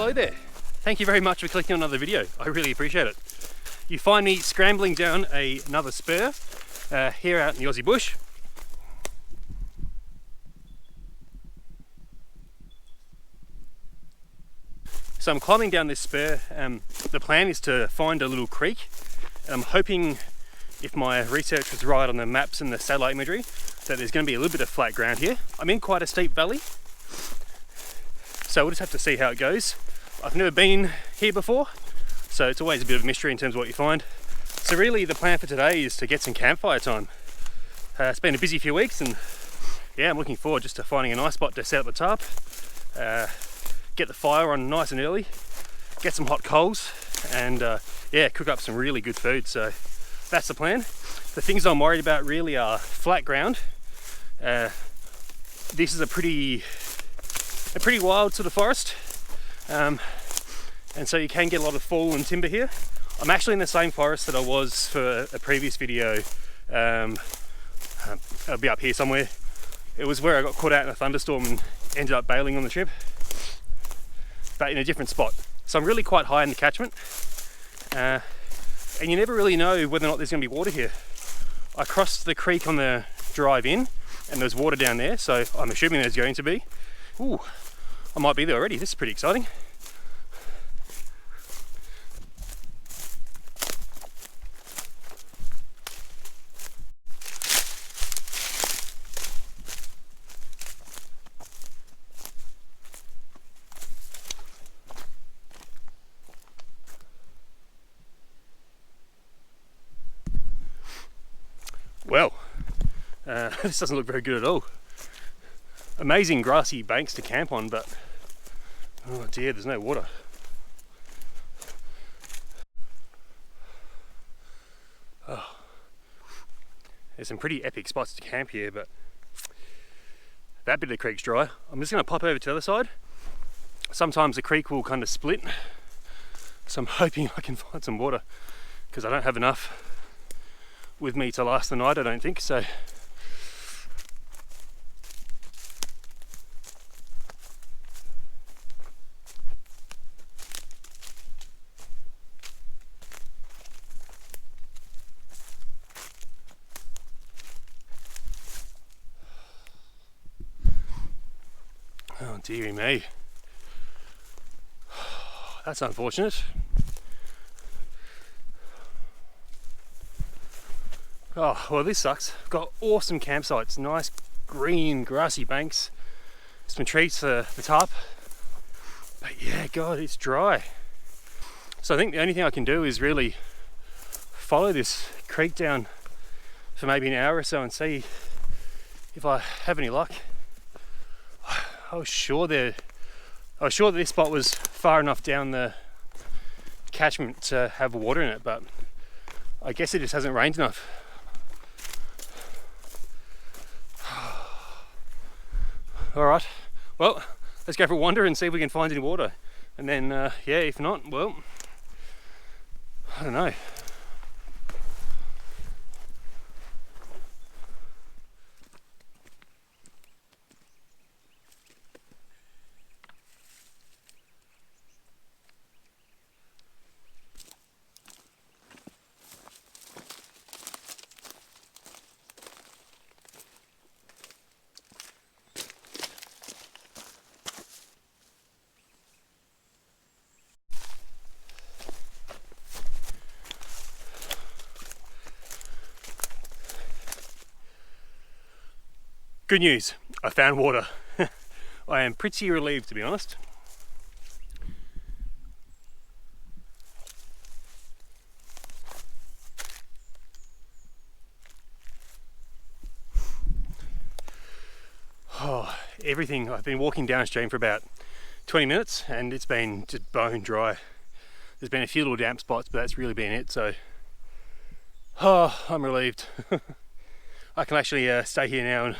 Hello there. Thank you very much for clicking on another video. I really appreciate it. You find me scrambling down another spur here out in the Aussie bush. So I'm climbing down this spur. The plan is to find a little creek. And I'm hoping, if my research was right on the maps and the satellite imagery, that there's going to be a little bit of flat ground here. I'm in quite a steep valley, so we'll just have to see how it goes. I've never been here before, so it's always a bit of a mystery in terms of what you find. So really the plan for today is to get some campfire time. It's been a busy few weeks, and yeah, I'm looking forward just to finding a nice spot to set up the tarp, get the fire on nice and early, get some hot coals, and yeah, cook up some really good food. So that's the plan. The things I'm worried about really are flat ground. This is a pretty wild sort of forest, and so you can get a lot of fallen timber here. I'm actually in the same forest that I was for a previous video. I'll be up here somewhere. It was where I got caught out in a thunderstorm and ended up bailing on the trip, but in a different spot. So I'm really quite high in the catchment, and you never really know whether or not there's going to be water here. I crossed the creek on the drive in, and there's water down there, so I'm assuming there's going to be. Ooh, I might be there already. This is pretty exciting. Well, this doesn't look very good at all. Amazing grassy banks to camp on, but oh dear, there's no water. Oh. There's some pretty epic spots to camp here, but that bit of the creek's dry. I'm just going to pop over to the other side. Sometimes the creek will kind of split, so I'm hoping I can find some water, because I don't have enough with me to last the night, I don't think so. Oh dearie me, that's unfortunate. Oh, well, this sucks. I've got awesome campsites, nice green grassy banks, some trees for the tarp, but yeah, God, it's dry. So I think the only thing I can do is really follow this creek down for maybe an hour or so and see if I have any luck. I was sure that this spot was far enough down the catchment to have water in it, but I guess it just hasn't rained enough. Alright, well, let's go for a wander and see if we can find any water. And then, yeah, if not, well, I don't know. Good news, I found water. I am pretty relieved, to be honest. Oh, everything, I've been walking downstream for about 20 minutes and it's been just bone dry. There's been a few little damp spots, but that's really been it, so oh, I'm relieved. I can actually stay here now, and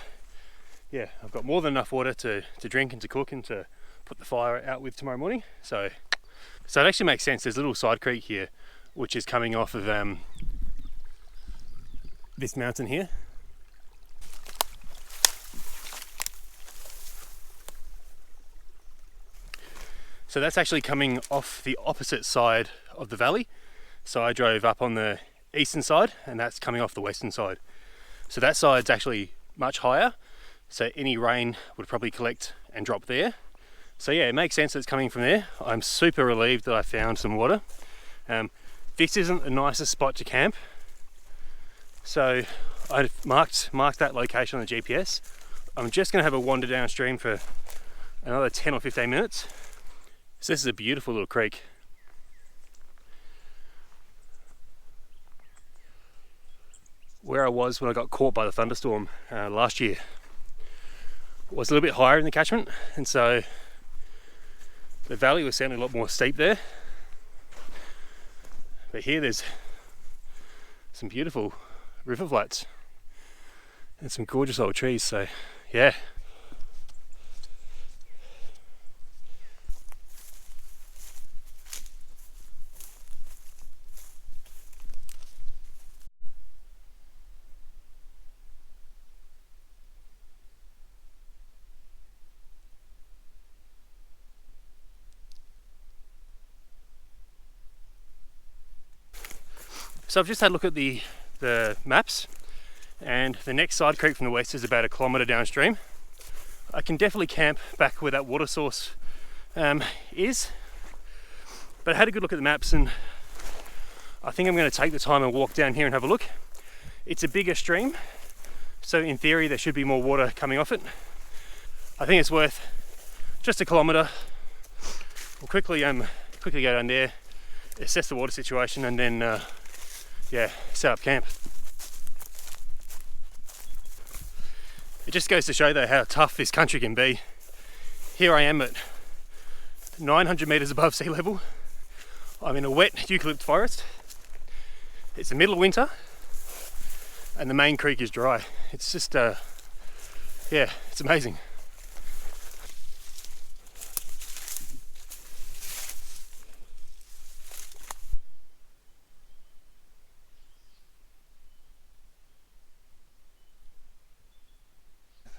yeah, I've got more than enough water to drink and to cook and to put the fire out with tomorrow morning. So it actually makes sense. There's a little side creek here which is coming off of this mountain here. So that's actually coming off the opposite side of the valley. So I drove up on the eastern side and that's coming off the western side. So that side's actually much higher. So any rain would probably collect and drop there. So yeah, it makes sense that it's coming from there. I'm super relieved that I found some water. This isn't the nicest spot to camp. So I marked that location on the GPS. I'm just gonna have a wander downstream for another 10 or 15 minutes. So this is a beautiful little creek. Where I was when I got caught by the thunderstorm last year was a little bit higher in the catchment, and so the valley was certainly a lot more steep there. But here there's some beautiful river flats and some gorgeous old trees, so yeah. So I've just had a look at the maps, and the next side creek from the west is about 1 kilometre downstream. I can definitely camp back where that water source is, but I had a good look at the maps and I think I'm going to take the time and walk down here and have a look. It's a bigger stream, so in theory there should be more water coming off it. I think it's worth just 1 kilometre. We'll quickly go down there, assess the water situation, and then yeah, set up camp. It just goes to show though how tough this country can be. Here I am at 900 metres above sea level. I'm in a wet eucalypt forest. It's the middle of winter and the main creek is dry. It's just, yeah, it's amazing.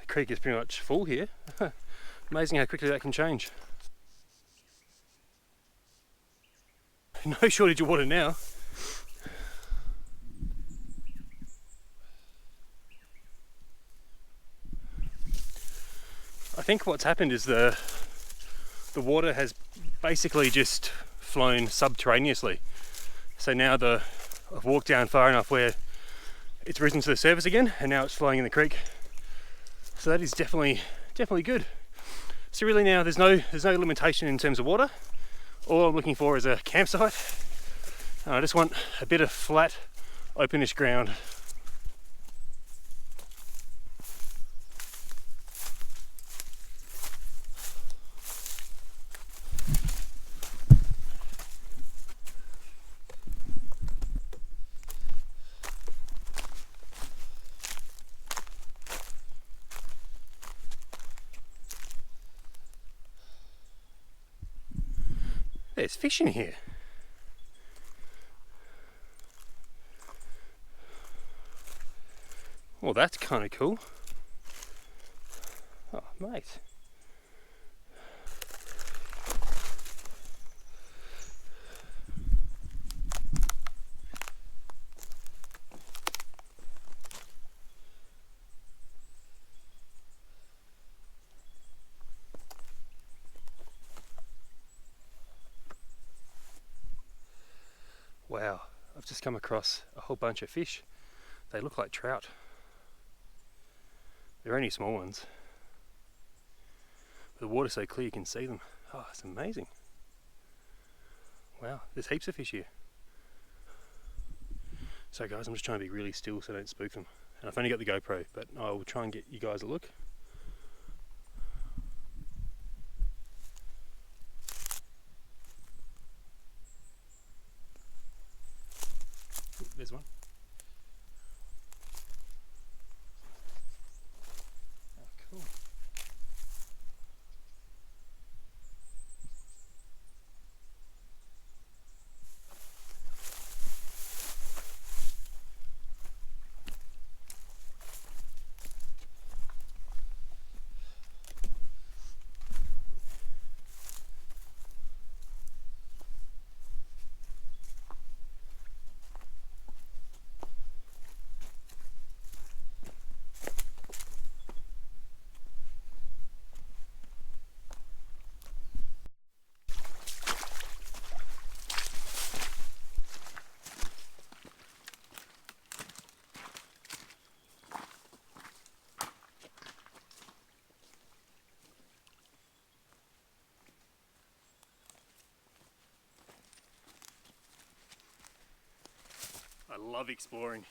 The creek is pretty much full here. Amazing how quickly that can change. No shortage of water now. I think what's happened is the water has basically just flown subterraneously. So now I've walked down far enough where it's risen to the surface again, and now it's flowing in the creek. So that is definitely good. So really now there's no limitation in terms of water. All I'm looking for is a campsite. And I just want a bit of flat, openish ground. There's fish in here. Well, that's kind of cool. Oh, mate. Wow, I've just come across a whole bunch of fish. They look like trout. They're only small ones. The water's so clear you can see them. Oh, it's amazing. Wow, there's heaps of fish here. So guys, I'm just trying to be really still so I don't spook them. And I've only got the GoPro, but I will try and get you guys a look. There's one. Oh, cool. love exploring.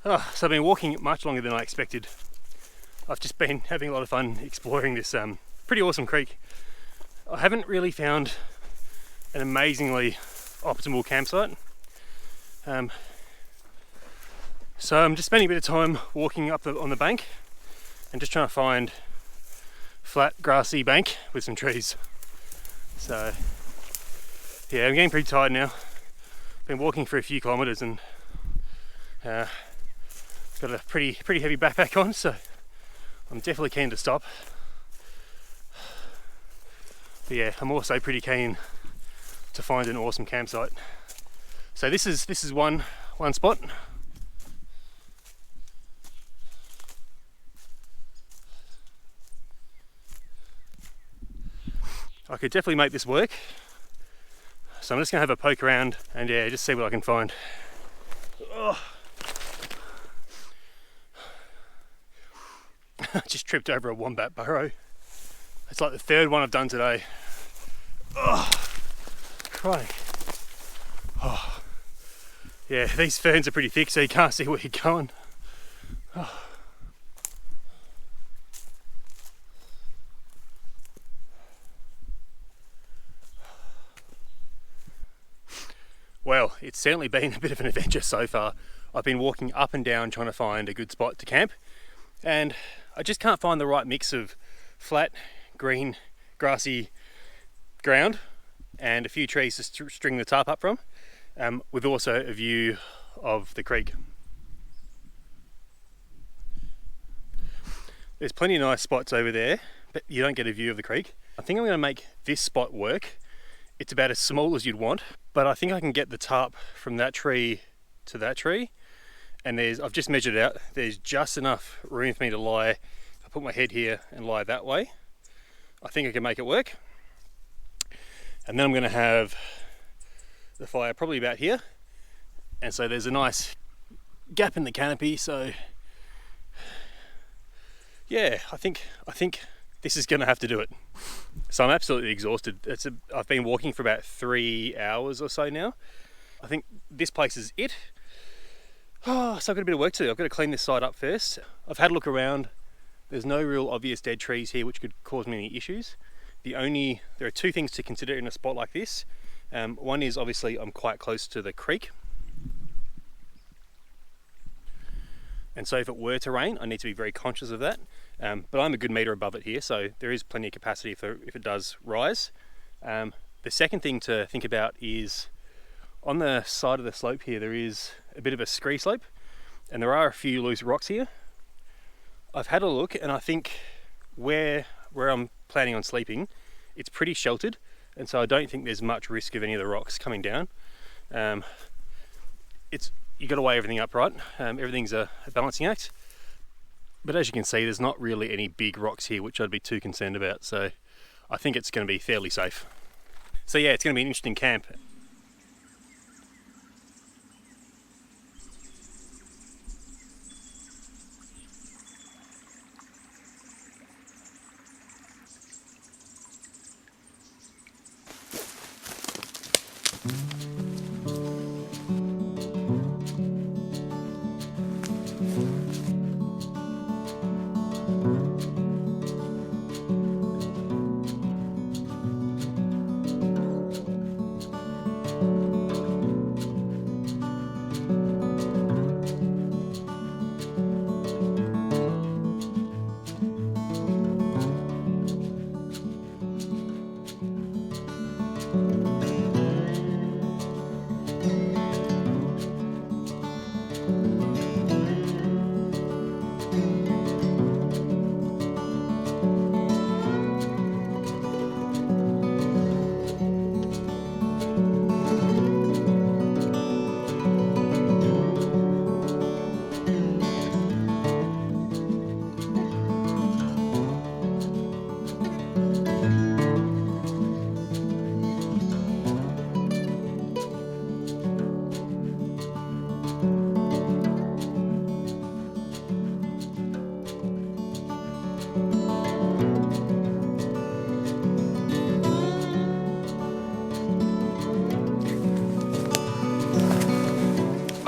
Oh, so I've been walking much longer than I expected. I've just been having a lot of fun exploring this pretty awesome creek. I haven't really found an amazingly optimal campsite. So I'm just spending a bit of time walking up on the bank and just trying to find flat grassy bank with some trees. So yeah, I'm getting pretty tired now. Been walking for a few kilometres and got a pretty heavy backpack on, so I'm definitely keen to stop. But yeah, I'm also pretty keen to find an awesome campsite. So this is one spot. I could definitely make this work. So I'm just gonna have a poke around and yeah, just see what I can find. Oh. Just tripped over a wombat burrow. It's like the third one I've done today. Oh, crying. Oh. Yeah, these ferns are pretty thick, so you can't see where you're going. Oh. Well, it's certainly been a bit of an adventure so far. I've been walking up and down trying to find a good spot to camp, and I just can't find the right mix of flat, green, grassy ground and a few trees to string the tarp up from, with also a view of the creek. There's plenty of nice spots over there, but you don't get a view of the creek. I think I'm going to make this spot work. It's about as small as you'd want, but I think I can get the tarp from that tree to that tree, and I've just measured it out, there's just enough room for me to lie. I put my head here and lie that way. I think I can make it work. And then I'm going to have the fire probably about here, and so there's a nice gap in the canopy, so yeah, I think this is going to have to do it. So I'm absolutely exhausted. I've been walking for about 3 hours or so now. I think this place is it. Oh, so I've got a bit of work to do. I've got to clean this side up first. I've had a look around. There's no real obvious dead trees here which could cause me any issues. There are two things to consider in a spot like this. One is obviously I'm quite close to the creek. And so if it were to rain, I need to be very conscious of that. But I'm a good metre above it here, so there is plenty of capacity if it does rise. The second thing to think about is on the side of the slope here, there is a bit of a scree slope, and there are a few loose rocks here. I've had a look, and I think where I'm planning on sleeping, it's pretty sheltered, and so I don't think there's much risk of any of the rocks coming down. You got to weigh everything up, right? Everything's a balancing act. But as you can see, there's not really any big rocks here which I'd be too concerned about, so I think it's going to be fairly safe. So yeah, it's going to be an interesting camp.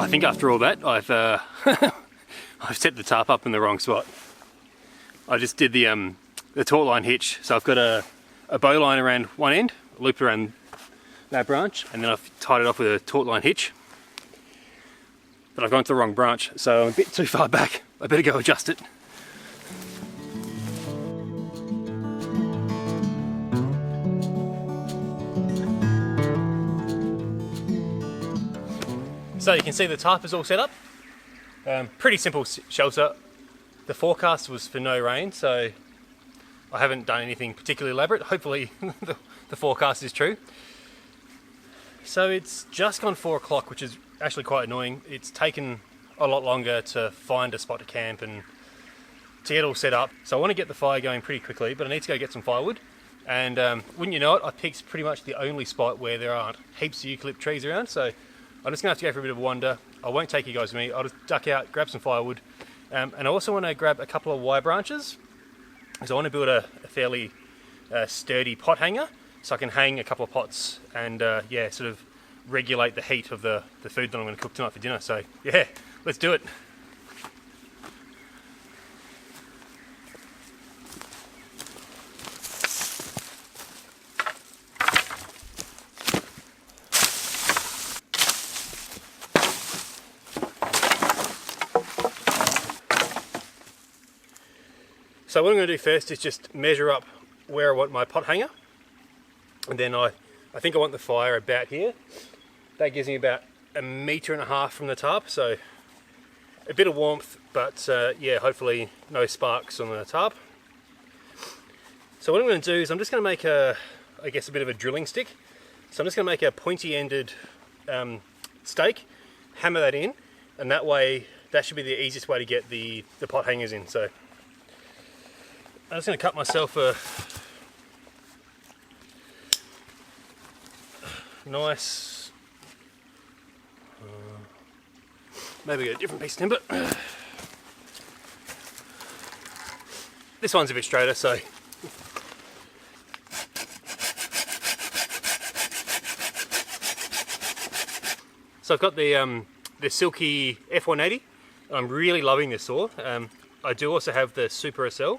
I think after all that, I've I've set the tarp up in the wrong spot. I just did the taut line hitch, so I've got a bow line around one end, looped around that branch, and then I've tied it off with a taut line hitch. But I've gone to the wrong branch, so I'm a bit too far back. I better go adjust it. So you can see the tarp is all set up. Pretty simple shelter. The forecast was for no rain, so I haven't done anything particularly elaborate. Hopefully the forecast is true. So it's just gone 4 o'clock, which is actually quite annoying. It's taken a lot longer to find a spot to camp and to get all set up. So I want to get the fire going pretty quickly, but I need to go get some firewood. And wouldn't you know it, I picked pretty much the only spot where there aren't heaps of eucalypt trees around. So I'm just going to have to go for a bit of a wander. I won't take you guys with me. I'll just duck out, grab some firewood. And I also want to grab a couple of wire branches. So I want to build a fairly sturdy pot hanger, so I can hang a couple of pots and yeah, sort of regulate the heat of the food that I'm going to cook tonight for dinner. So yeah, let's do it. So what I'm going to do first is just measure up where I want my pot hanger, and then I think I want the fire about here. That gives me about 1.5 meters from the tarp, so a bit of warmth, but yeah, hopefully no sparks on the tarp. So what I'm going to do is I'm just going to make I guess a bit of a drilling stick. So I'm just going to make a pointy-ended stake, hammer that in, and that way that should be the easiest way to get the pot hangers in. So I'm just going to cut myself a nice, maybe get a different piece of timber. This one's a bit straighter, so I've got the Silky F180. I'm really loving this saw. I do also have the Super SL.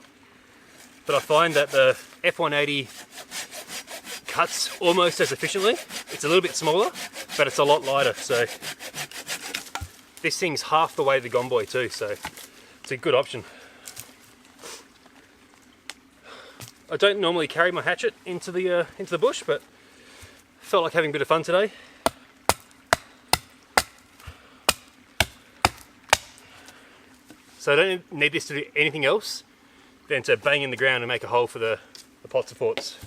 But I find that the F180 cuts almost as efficiently. It's a little bit smaller, but it's a lot lighter. So this thing's half the way the Gomboy too, so it's a good option. I don't normally carry my hatchet into the bush, but felt like having a bit of fun today. So I don't need this to do anything else than to bang in the ground and make a hole for the pot supports.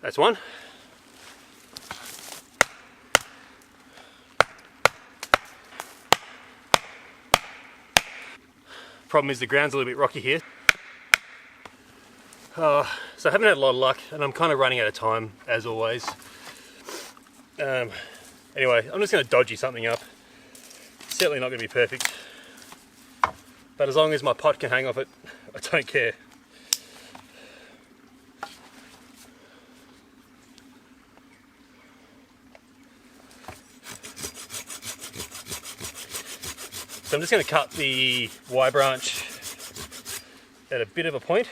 That's one. Problem is the ground's a little bit rocky here. So I haven't had a lot of luck, and I'm kind of running out of time, as always. Anyway, I'm just going to dodgy something up. Certainly not going to be perfect. But as long as my pot can hang off it, I don't care. So I'm just going to cut the Y branch at a bit of a point.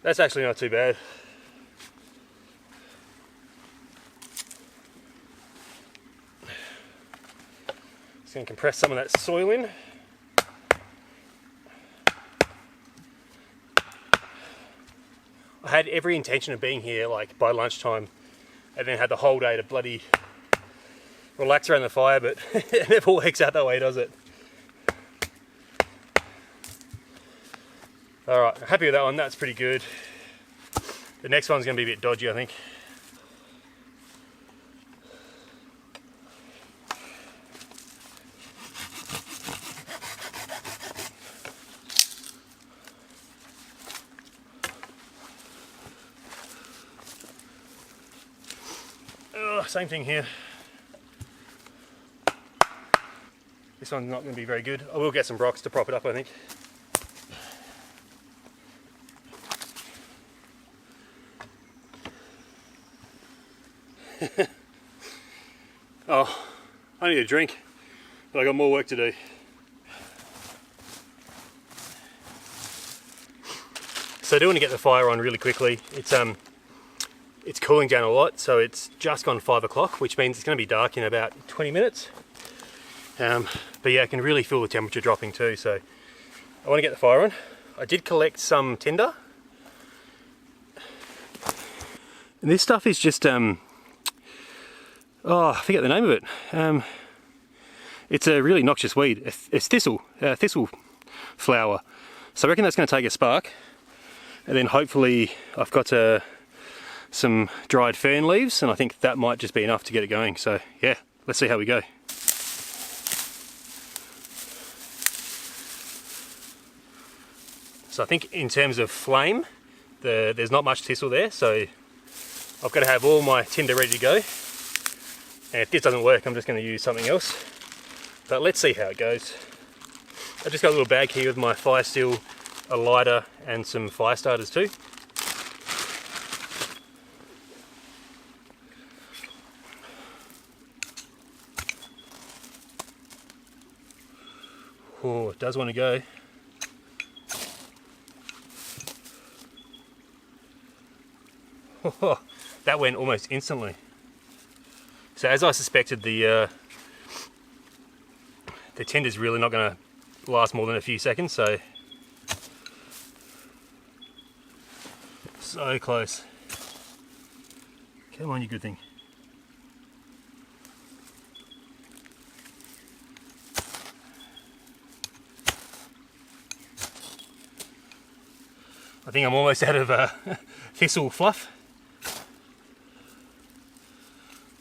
That's actually not too bad. Just going to compress some of that soil in. I had every intention of being here like by lunchtime, and then had the whole day to bloody relax around the fire, but it never works out that way, does it? Alright, happy with that one, that's pretty good. The next one's going to be a bit dodgy, I think. Same thing here. This one's not going to be very good. I will get some rocks to prop it up, I think. Oh, I need a drink, but I got more work to do. So I do want to get the fire on really quickly. It's cooling down a lot, so it's just gone 5 o'clock, which means it's going to be dark in about 20 minutes. But yeah, I can really feel the temperature dropping too, so I want to get the fire on. I did collect some tinder. And this stuff is just, oh, I forget the name of it. It's a really noxious weed. It's thistle flower. So I reckon that's going to take a spark. And then hopefully I've got some dried fern leaves, and I think that might just be enough to get it going. So yeah, let's see how we go. So I think in terms of flame, there's not much thistle there, so I've got to have all my tinder ready to go. And if this doesn't work, I'm just going to use something else. But let's see how it goes. I've just got a little bag here with my fire steel, a lighter, and some fire starters too. Oh, it does want to go. Oh, that went almost instantly. So as I suspected, the tinder's really not going to last more than a few seconds, so close. Come on, you good thing. I think I'm almost out of thistle fluff.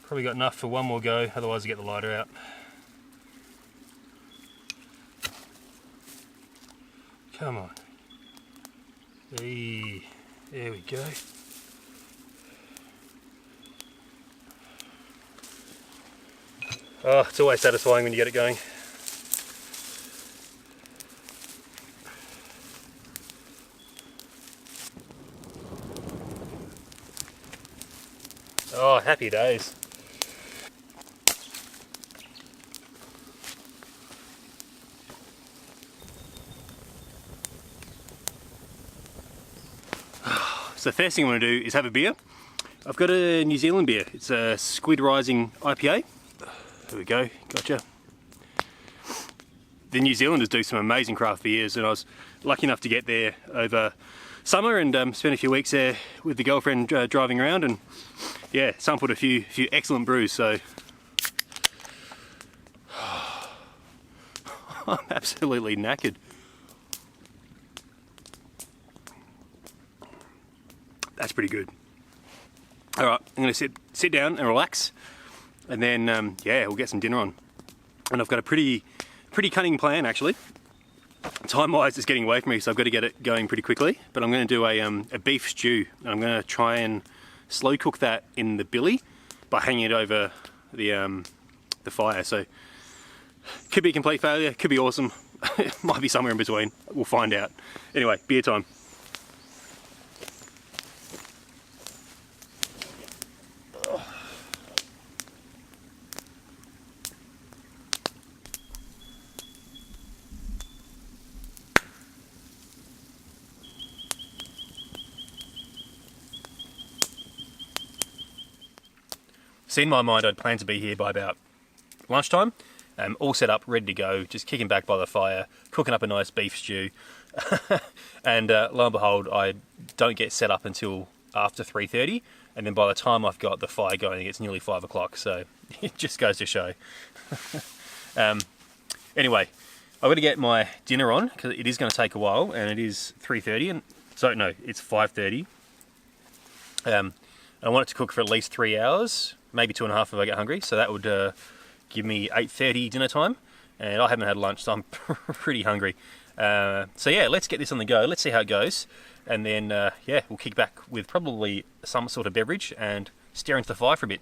Probably got enough for one more go, otherwise I get the lighter out. Come on. Hey, there we go. Oh, it's always satisfying when you get it going. Oh, happy days. So the first thing I want to do is have a beer. I've got a New Zealand beer. It's a Squid Rising IPA. There we go, gotcha. The New Zealanders do some amazing craft beers, and I was lucky enough to get there over summer and spent a few weeks there with the girlfriend driving around, and yeah, sampled a few excellent brews. So I'm absolutely knackered. That's pretty good. All right, I'm going to sit down and relax, and then yeah, we'll get some dinner on. And I've got a pretty cunning plan actually. Time-wise, it's getting away from me, so I've got to get it going pretty quickly. But I'm going to do a beef stew, and I'm going to try and slow cook that in the billy by hanging it over the fire. So could be a complete failure, could be awesome. It might be somewhere in between. We'll find out. Anyway, beer time. So in my mind, I'd planned to be here by about lunchtime, all set up, ready to go, just kicking back by the fire, cooking up a nice beef stew. And lo and behold, I don't get set up until after 3:30, and then by the time I've got the fire going, it's nearly 5 o'clock, so it just goes to show. Anyway, I've got to get my dinner on, because it is going to take a while, and it is 3:30, and so no, it's 5:30. I want it to cook for at least 3 hours, maybe 2.5 if I get hungry, so that would give me 8:30 dinner time, and I haven't had lunch, so I'm pretty hungry. So yeah, let's get this on the go, let's see how it goes, and then yeah, we'll kick back with probably some sort of beverage and stare into the fire for a bit.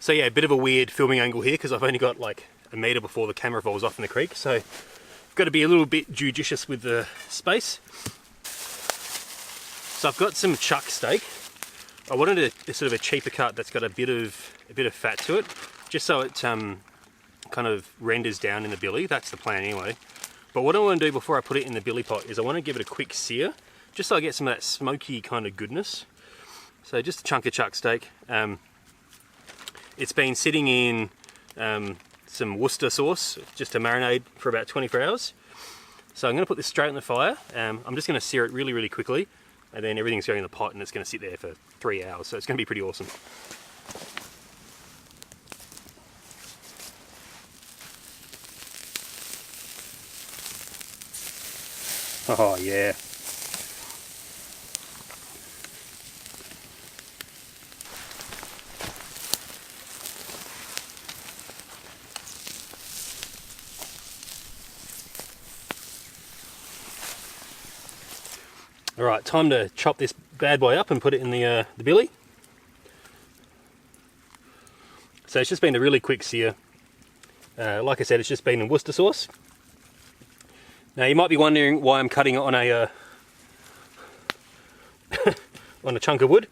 So yeah, a bit of a weird filming angle here because I've only got like a metre before the camera falls off in the creek, so I've got to be a little bit judicious with the space. So I've got some chuck steak. I wanted a sort of a cheaper cut that's got a bit of fat to it, just so it kind of renders down in the billy. That's the plan anyway. But what I want to do before I put it in the billy pot is I want to give it a quick sear, just so I get some of that smoky kind of goodness. So just a chunk of chuck steak. It's been sitting in some Worcester sauce just to marinate for about 24 hours. So I'm going to put this straight in the fire. I'm just going to sear it really, really quickly, and then everything's going in the pot and it's going to sit there for 3 hours. So it's going to be pretty awesome. Oh yeah. All right, time to chop this bad boy up and put it in the billy. So it's just been a really quick sear. Like I said, it's just been in Worcester sauce. Now you might be wondering why I'm cutting it on a on a chunk of wood.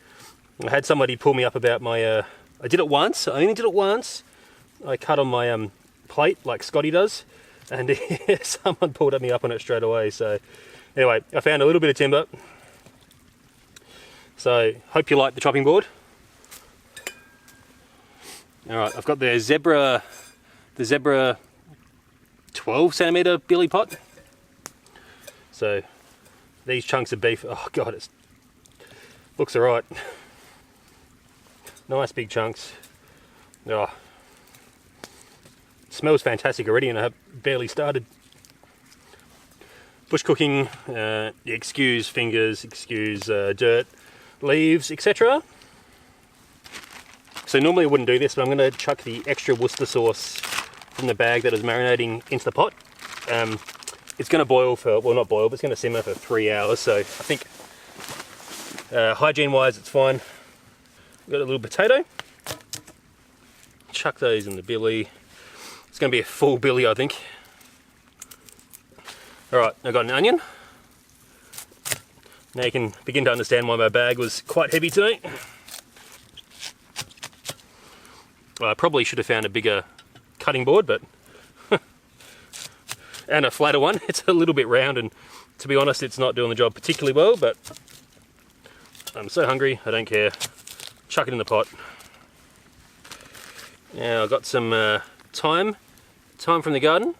I had somebody pull me up about my. I did it once. I only did it once. I cut on my plate like Scotty does, and someone pulled me up on it straight away. So anyway, I found a little bit of timber. So hope you like the chopping board. All right, I've got the zebra 12 centimeter billy pot. So these chunks of beef, oh god, it looks alright. Nice big chunks. Oh, it smells fantastic already, and I have barely started. Bush cooking, excuse fingers, excuse dirt, leaves, etc. So normally I wouldn't do this, but I'm going to chuck the extra Worcester sauce from the bag that is marinating into the pot. It's going to boil for, well not boil, but it's going to simmer for 3 hours, so I think hygiene wise it's fine. Got a little potato. Chuck those in the billy. It's going to be a full billy, I think. Alright, I've got an onion. Now you can begin to understand why my bag was quite heavy today. Well, I probably should have found a bigger cutting board, but and a flatter one. It's a little bit round, and to be honest it's not doing the job particularly well, but I'm so hungry I don't care. Chuck it in the pot. Now I've got some thyme from the garden,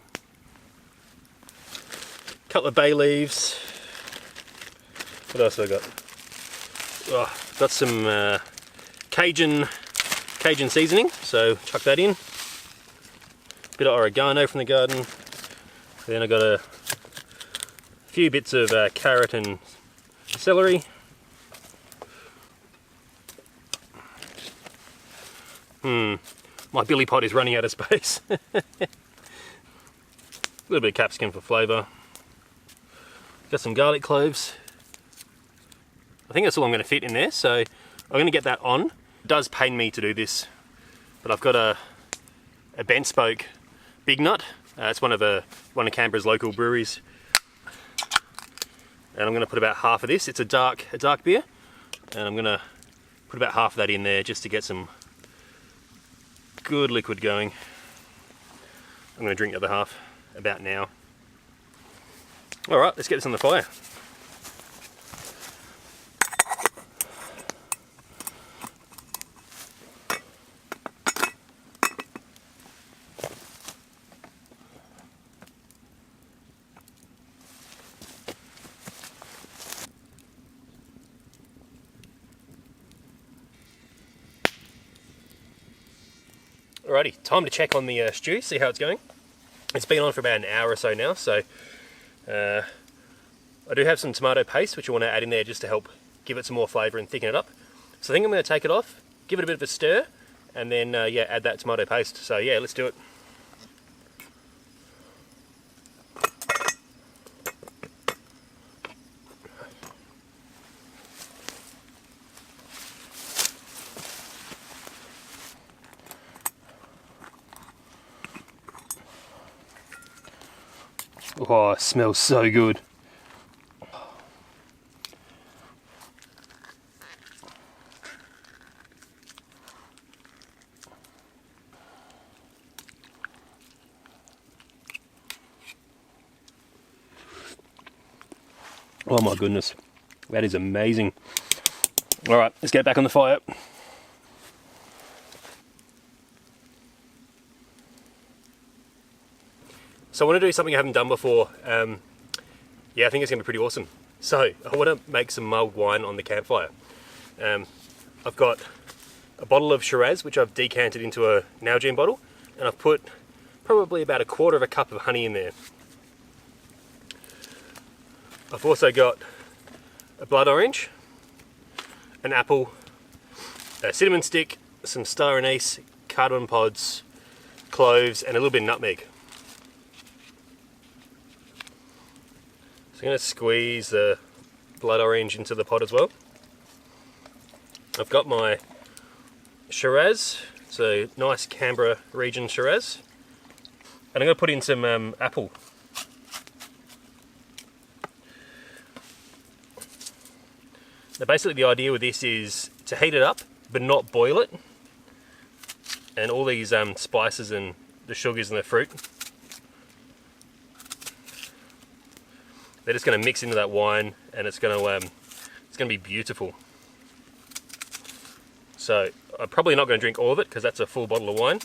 a couple of bay leaves. What else have I got? Oh, got some Cajun seasoning, so chuck that in. Bit of oregano from the garden. Then I got a few bits of carrot and celery. My billy pot is running out of space. A little bit of capsicum for flavour. Got some garlic cloves. I think that's all I'm going to fit in there, so I'm going to get that on. It does pain me to do this, but I've got a bent spoke big nut. It's one of Canberra's local breweries, and I'm going to put about half of this. It's a dark beer, and I'm going to put about half of that in there just to get some good liquid going. I'm going to drink the other half about now. All right, let's get this on the fire. Alrighty, time to check on the stew, see how it's going. It's been on for about an hour or so now, so I do have some tomato paste which I want to add in there just to help give it some more flavour and thicken it up. So I think I'm going to take it off, give it a bit of a stir, and then yeah, add that tomato paste. So yeah, let's do it. Oh, it smells so good. Oh my goodness, that is amazing. All right, let's get back on the fire. So I want to do something I haven't done before. Yeah, I think it's going to be pretty awesome. So I want to make some mulled wine on the campfire. I've got a bottle of Shiraz, which I've decanted into a Nalgene bottle, and I've put probably about 1/4 cup of honey in there. I've also got a blood orange, an apple, a cinnamon stick, some star anise, cardamom pods, cloves, and a little bit of nutmeg. So I'm going to squeeze the blood orange into the pot as well. I've got my Shiraz, so nice Canberra region Shiraz, and I'm going to put in some apple. Now basically the idea with this is to heat it up but not boil it, and all these spices and the sugars and the fruit, they're just going to mix into that wine, and it's going to be beautiful. So I'm probably not going to drink all of it because that's a full bottle of wine.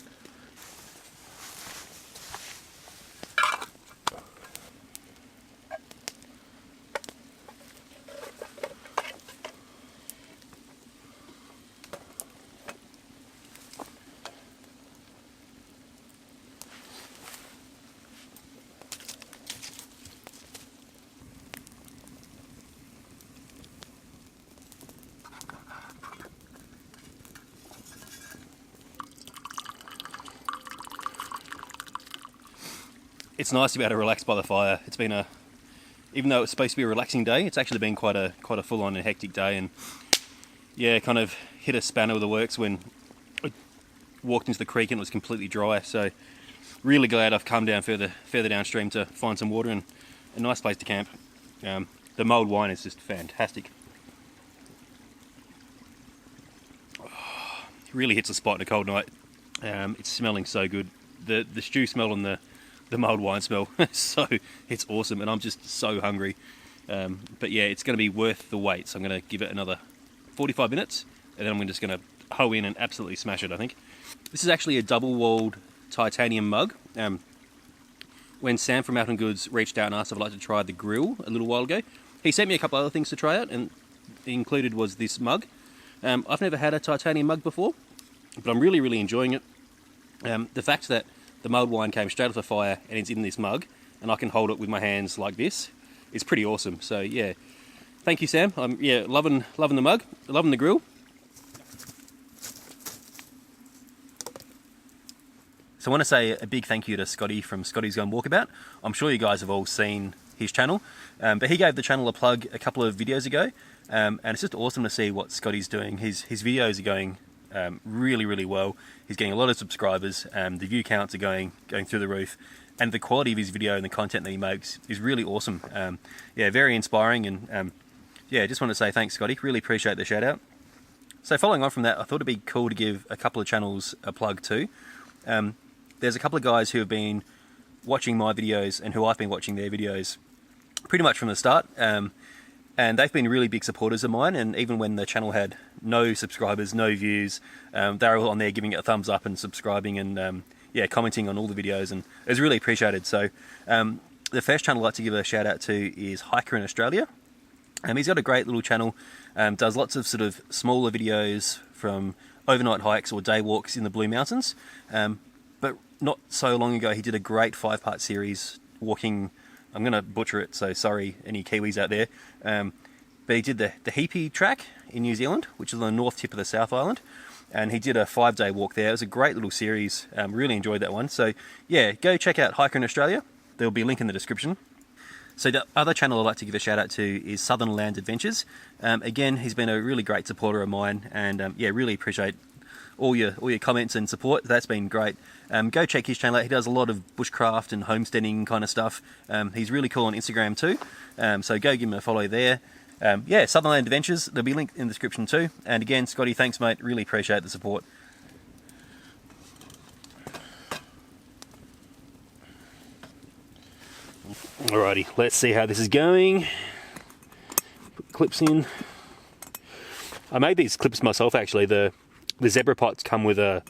It's nice to be able to relax by the fire. It's been even though it's supposed to be a relaxing day, it's actually been quite a full-on and hectic day, and yeah, kind of hit a spanner with the works when I walked into the creek and it was completely dry. So really glad I've come down further downstream to find some water and a nice place to camp. The mulled wine is just fantastic. Really hits the spot in a cold night. It's smelling so good. The stew smell and the mulled wine smell, so it's awesome, and I'm just so hungry. But yeah, it's going to be worth the wait, so I'm going to give it another 45 minutes, and then I'm just going to hoe in and absolutely smash it, I think. This is actually a double-walled titanium mug. When Sam from Mountain Goods reached out and asked if I'd like to try the grill a little while ago, he sent me a couple other things to try out, and included was this mug. I've never had a titanium mug before, but I'm really enjoying it. The fact that the mulled wine came straight off the fire and it's in this mug, and I can hold it with my hands like this, is pretty awesome. So yeah, thank you, Sam. I'm loving the mug, loving the grill. So I want to say a big thank you to Scotty from Scotty's Gone Walkabout. I'm sure you guys have all seen his channel, but he gave the channel a plug a couple of videos ago, and it's just awesome to see what Scotty's doing. His videos are going really well. He's getting a lot of subscribers. The view counts are going through the roof, and the quality of his video and the content that he makes is really awesome. Yeah, very inspiring, and yeah, just want to say thanks, Scotty. Really appreciate the shout out. So following on from that, I thought it'd be cool to give a couple of channels a plug too. There's a couple of guys who have been watching my videos and who I've been watching their videos pretty much from the start. And they've been really big supporters of mine, and even when the channel had no subscribers, no views, they were all on there giving it a thumbs up and subscribing and yeah, commenting on all the videos, and it was really appreciated. So the first channel I'd like to give a shout out to is Hiker in Australia. He's got a great little channel, does lots of sort of smaller videos from overnight hikes or day walks in the Blue Mountains. But not so long ago he did a great 5-part series walking, I'm going to butcher it, so sorry any Kiwis out there, but he did the Heapy track in New Zealand, which is on the north tip of the South Island, and he did a 5-day walk there. It was a great little series, really enjoyed that one. So yeah, go check out Hiker in Australia, there'll be a link in the description. So the other channel I'd like to give a shout out to is Southern Land Adventures. Again, he's been a really great supporter of mine, and yeah, really appreciate all your comments and support. That's been great. Go check his channel out. He does a lot of bushcraft and homesteading kind of stuff. He's really cool on Instagram too. So go give him a follow there. Yeah, Southernland Adventures, there'll be a link in the description too. And again, Scotty, thanks mate, really appreciate the support. Alrighty, let's see how this is going. Put clips in. I made these clips myself actually. The zebra pots come with a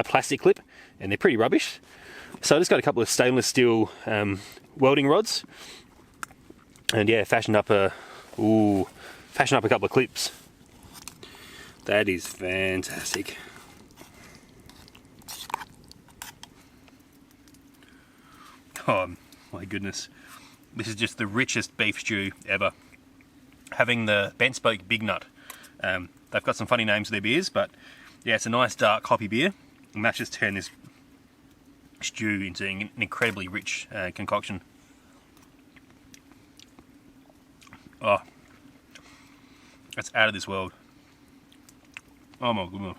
plastic clip and they're pretty rubbish. So I just got a couple of stainless steel welding rods and yeah, fashioned up a couple of clips. That is fantastic. Oh my goodness. This is just the richest beef stew ever. Having the bent spoke big nut. They've got some funny names for their beers, but yeah, it's a nice dark hoppy beer. And that's just turned this stew into an incredibly rich concoction. Oh, that's out of this world. Oh my goodness.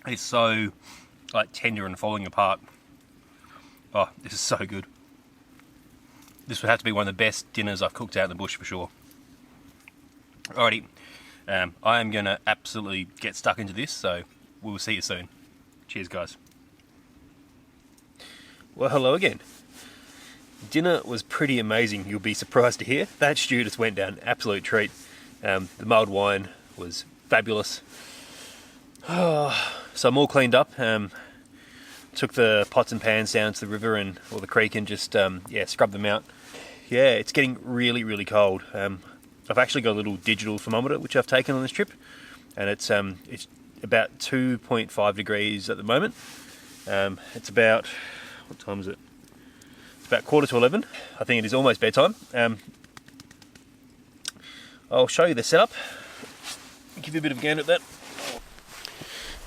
It's so like tender and falling apart. Oh, this is so good. This would have to be one of the best dinners I've cooked out in the bush for sure. Alrighty, I am going to absolutely get stuck into this, so we'll see you soon. Cheers guys. Well, hello again. Dinner was pretty amazing, you'll be surprised to hear. That stew just went down, absolute treat. The mulled wine was fabulous. So I'm all cleaned up. Took the pots and pans down to the river or the creek and just yeah, scrubbed them out. Yeah, it's getting really, really cold. I've actually got a little digital thermometer which I've taken on this trip, and it's about 2.5 degrees at the moment. It's about, what time is it? It's about 10:45. I think it is almost bedtime. I'll show you the setup. Give you a bit of a gander at that.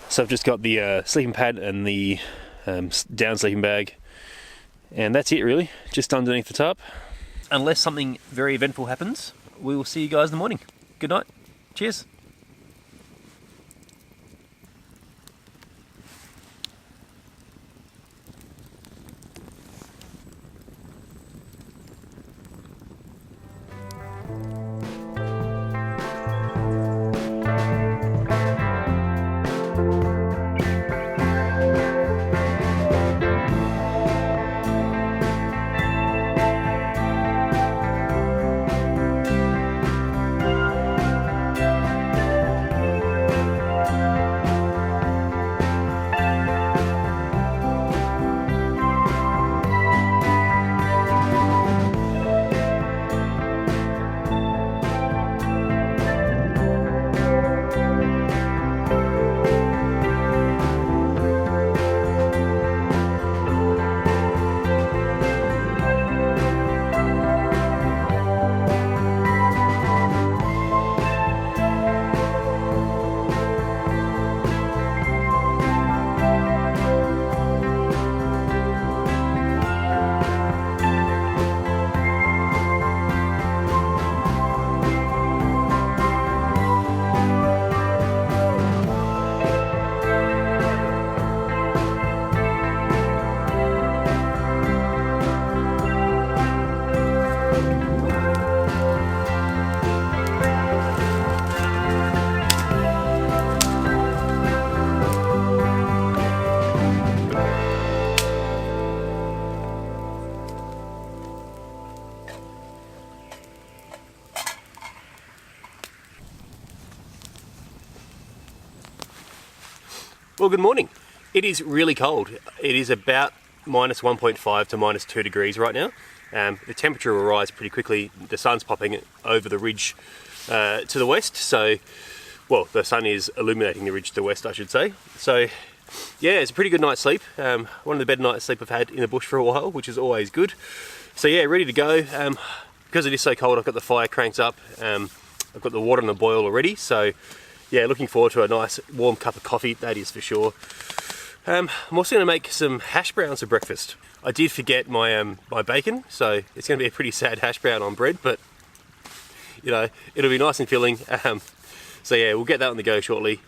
So I've just got the sleeping pad and the down sleeping bag, and that's it really, just underneath the tarp. Unless something very eventful happens, we will see you guys in the morning. Good night. Cheers. Well, good morning. It is really cold. It is about minus 1.5 to minus 2 degrees right now. The temperature will rise pretty quickly. The sun's popping over the ridge to the west, so, well, the sun is illuminating the ridge to the west, I should say. So, yeah, it's a pretty good night's sleep. One of the better night's sleep I've had in the bush for a while, which is always good. So yeah, ready to go. Because it is so cold, I've got the fire cranked up. I've got the water on the boil already, so yeah, looking forward to a nice warm cup of coffee, that is for sure. I'm also going to make some hash browns for breakfast. I did forget my my bacon, so it's going to be a pretty sad hash brown on bread, but you know, it'll be nice and filling. So yeah, we'll get that on the go shortly.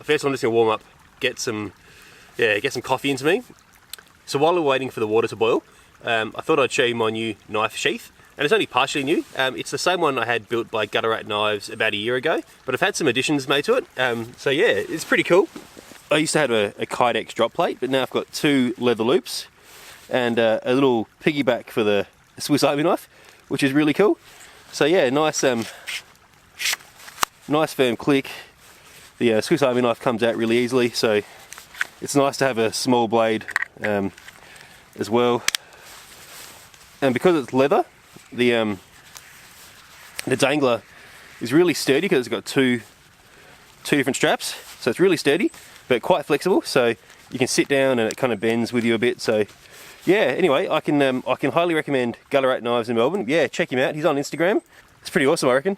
First I'm just gonna warm up, get some coffee into me. So while we're waiting for the water to boil, I thought I'd show you my new knife sheath. And it's only partially new. It's the same one I had built by Gutter Rat Knives about a year ago, but I've had some additions made to it. So yeah, it's pretty cool. I used to have a Kydex drop plate, but now I've got 2 leather loops and a little piggyback for the Swiss Army knife, which is really cool. So yeah, nice firm click. The Swiss Army knife comes out really easily, so it's nice to have a small blade as well. And because it's leather, the dangler is really sturdy because it's got two different straps, so it's really sturdy but quite flexible, so you can sit down and it kind of bends with you a bit. So yeah, anyway, I can highly recommend Gutter Rat Knives in Melbourne. Yeah, check him out, he's on Instagram. It's pretty awesome, I reckon.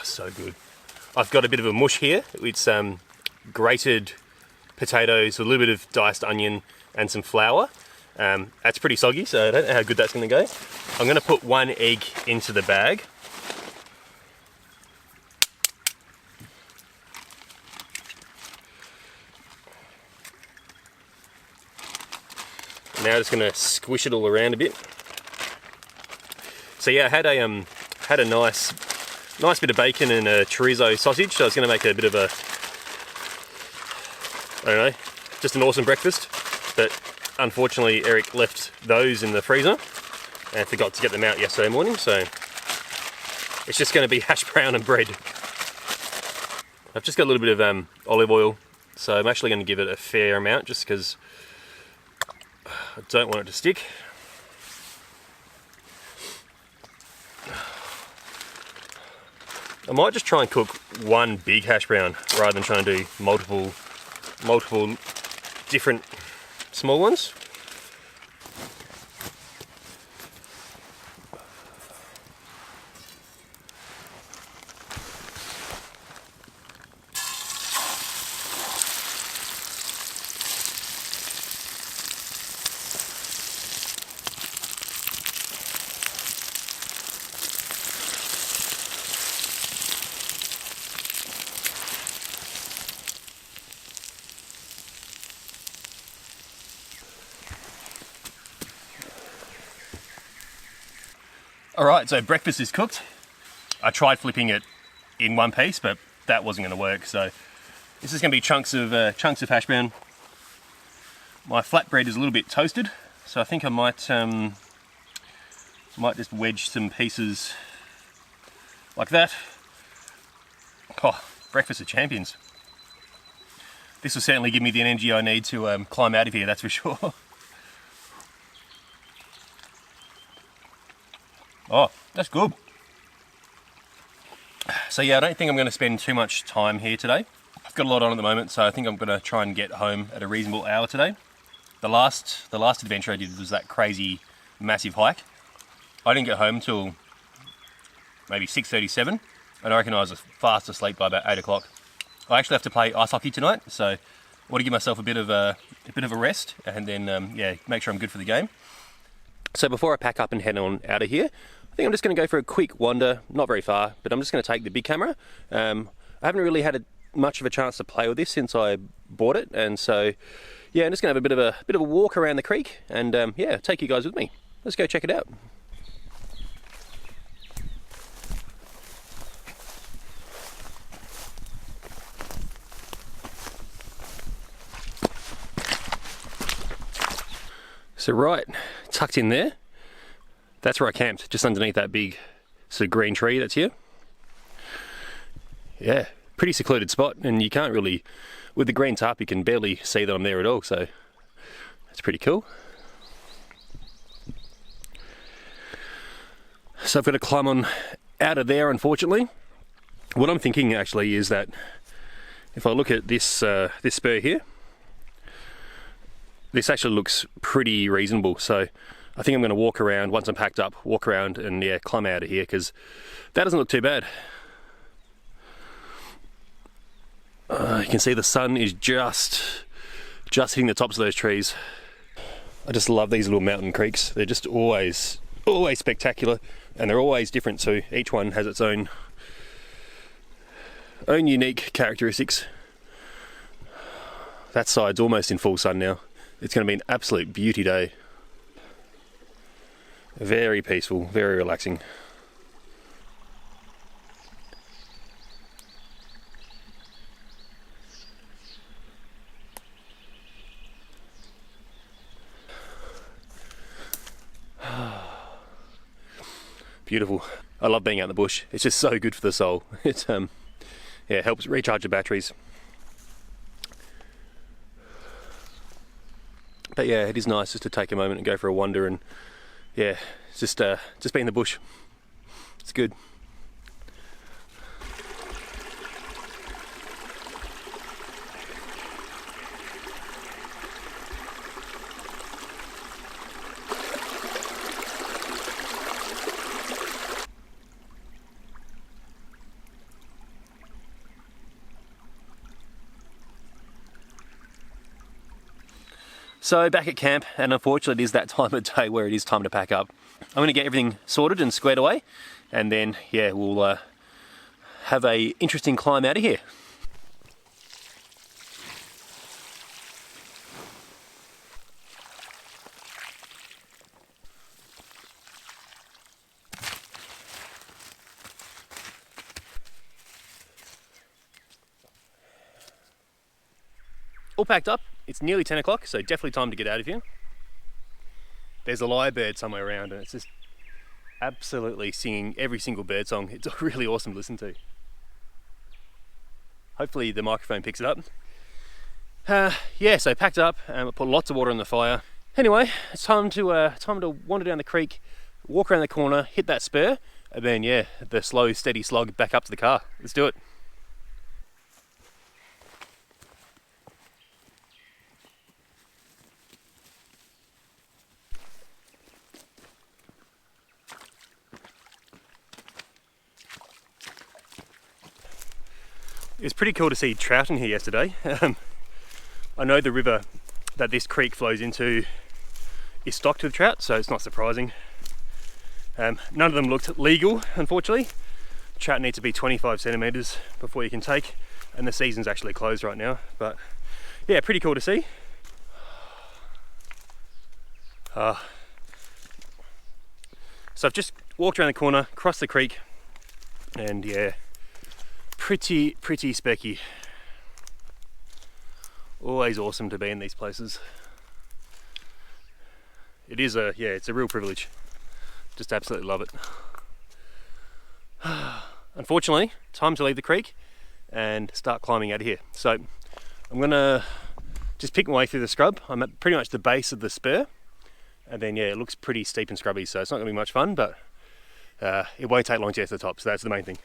So good. I've got a bit of a mush here. It's grated potatoes, a little bit of diced onion and some flour. That's pretty soggy, so I don't know how good that's going to go. I'm going to put 1 egg into the bag. Now just going to squish it all around a bit. So yeah, I had a nice bit of bacon and a chorizo sausage, so I was going to make a bit of a, I don't know, just an awesome breakfast. But unfortunately Eric left those in the freezer and forgot to get them out yesterday morning, so it's just going to be hash brown and bread. I've just got a little bit of olive oil, so I'm actually going to give it a fair amount just because I don't want it to stick. I might just try and cook 1 big hash brown rather than trying to do multiple different small ones. Alright, so breakfast is cooked. I tried flipping it in one piece, but that wasn't going to work, so this is going to be chunks of hash brown. My flatbread is a little bit toasted, so I think I might just wedge some pieces like that. Oh, breakfast of champions. This will certainly give me the energy I need to climb out of here, that's for sure. Oh, that's good. So yeah, I don't think I'm going to spend too much time here today. I've got a lot on at the moment, so I think I'm going to try and get home at a reasonable hour today. The last adventure I did was that crazy, massive hike. I didn't get home till maybe 6:37, and I reckon I was fast asleep by about 8 o'clock. I actually have to play ice hockey tonight, so I want to give myself a bit of a rest, and then yeah, make sure I'm good for the game. So before I pack up and head on out of here, I think I'm just going to go for a quick wander, not very far, but I'm just going to take the big camera. I haven't really had much of a chance to play with this since I bought it, and so yeah, I'm just going to have a bit of a walk around the creek, and yeah, take you guys with me. Let's go check it out. So right, tucked in there, that's where I camped, just underneath that big sort of green tree that's here. Yeah, pretty secluded spot, and you can't really, with the green tarp, you can barely see that I'm there at all, so that's pretty cool. So I've got to climb on out of there, unfortunately. What I'm thinking actually is that if I look at this, this spur here, this actually looks pretty reasonable, so I think I'm going to walk around, once I'm packed up, walk around and yeah, climb out of here, because that doesn't look too bad. You can see the sun is just hitting the tops of those trees. I just love these little mountain creeks. They're just always spectacular, and they're always different too. Each one has its own unique characteristics. That side's almost in full sun now. It's going to be an absolute beauty day. Very peaceful, very relaxing. Beautiful. I love being out in the bush. It's just so good for the soul. It's yeah, it helps recharge the batteries. But yeah, it is nice just to take a moment and go for a wander, and yeah, just be in the bush. It's good. So back at camp, and unfortunately it is that time of day where it is time to pack up. I'm going to get everything sorted and squared away, and then yeah, we'll have a interesting climb out of here. All packed up. It's nearly 10 o'clock, so definitely time to get out of here. There's a lyrebird somewhere around, and it's just absolutely singing every single bird song. It's really awesome to listen to. Hopefully the microphone picks it up. Yeah, so packed up, and I put lots of water on the fire. Anyway, it's time to wander down the creek, walk around the corner, hit that spur, and then yeah, the slow, steady slog back up to the car. Let's do it. It was pretty cool to see trout in here yesterday. I know the river that this creek flows into is stocked with trout, so it's not surprising. None of them looked legal, unfortunately. Trout need to be 25 centimeters before you can take, and the season's actually closed right now. But yeah, pretty cool to see. So I've just walked around the corner, crossed the creek, and yeah, pretty specky. Always awesome to be in these places. It is it's a real privilege. Just absolutely love it. Unfortunately, time to leave the creek and start climbing out of here. So I'm gonna just pick my way through the scrub. I'm at pretty much the base of the spur, and then yeah, it looks pretty steep and scrubby, so it's not gonna be much fun, but it won't take long to get to the top, so that's the main thing.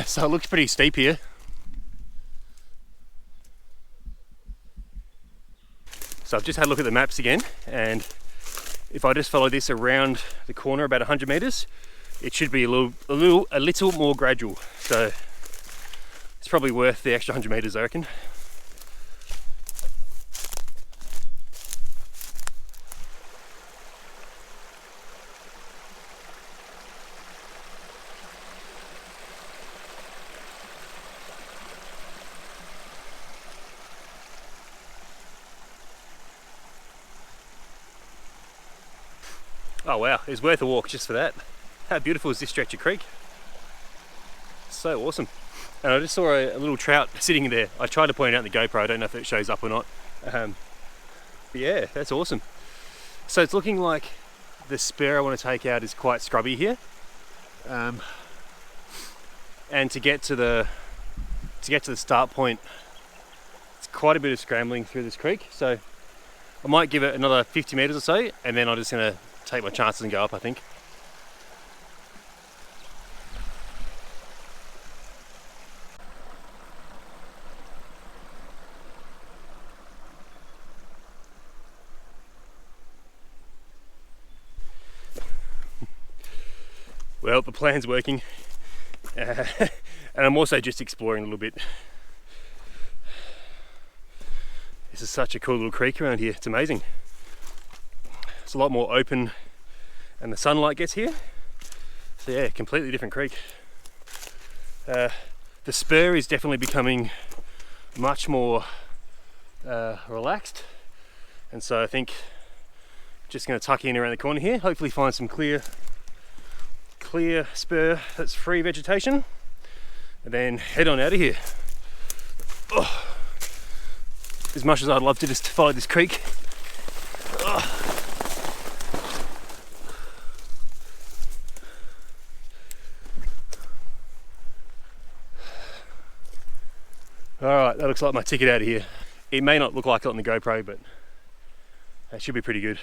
So it looks pretty steep here. So I've just had a look at the maps again, and if I just follow this around the corner about 100 meters, it should be a little more gradual. So it's probably worth the extra 100 meters, I reckon. Oh wow, it was worth a walk just for that. How beautiful is this stretch of creek? So awesome. And I just saw a little trout sitting there. I tried to point it out in the GoPro, I don't know if it shows up or not. But yeah, that's awesome. So it's looking like the spur I want to take out is quite scrubby here. And to get to the start point, it's quite a bit of scrambling through this creek. So I might give it another 50 meters or so, and then I'm just gonna take my chances and go up, I think. Well, the plan's working, and I'm also just exploring a little bit. This is such a cool little creek around here, it's amazing. It's a lot more open and the sunlight gets here. So yeah, completely different creek. The spur is definitely becoming much more relaxed, and so I think I'm just going to tuck in around the corner here, hopefully find some clear spur that's free vegetation, and then head on out of here. Oh, as much as I'd love to just follow this creek. Oh. Alright, that looks like my ticket out of here. It may not look like it on the GoPro, but that should be pretty good.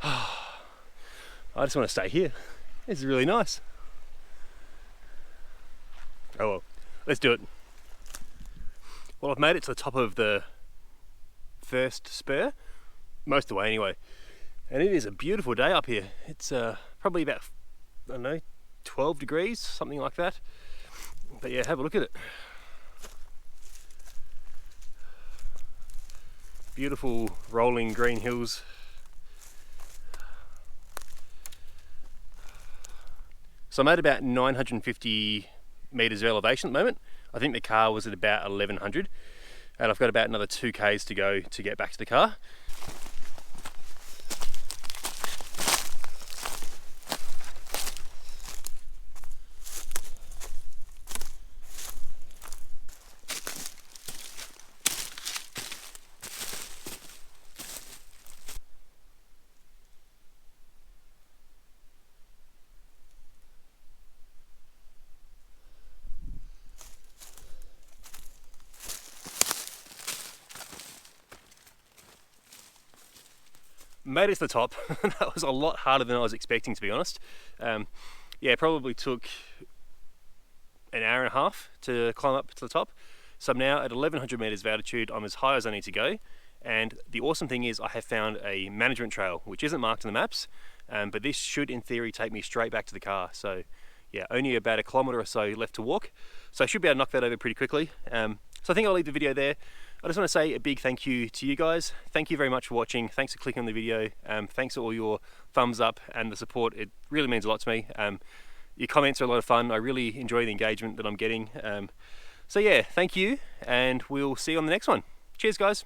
I just want to stay here. This is really nice. Oh well, let's do it. Well, I've made it to the top of the first spur, most of the way anyway, and it is a beautiful day up here. It's probably about, I don't know, 12 degrees, something like that. But yeah, have a look at it. Beautiful rolling green hills. So I'm at about 950 meters of elevation at the moment. I think the car was at about 1100, and I've got about another 2 k's to go to get back to the car. Made it to the top. That was a lot harder than I was expecting, to be honest. Yeah, probably took an hour and a half to climb up to the top. So I'm now at 1100 meters of altitude. I'm as high as I need to go. And the awesome thing is I have found a management trail, which isn't marked on the maps, but this should in theory take me straight back to the car. So yeah, only about 1 kilometer or so left to walk. So I should be able to knock that over pretty quickly. So I think I'll leave the video there. I just want to say a big thank you to you guys. Thank you very much for watching. Thanks for clicking on the video. Thanks for all your thumbs up and the support. It really means a lot to me. Your comments are a lot of fun. I really enjoy the engagement that I'm getting. So yeah, thank you, and we'll see you on the next one. Cheers, guys.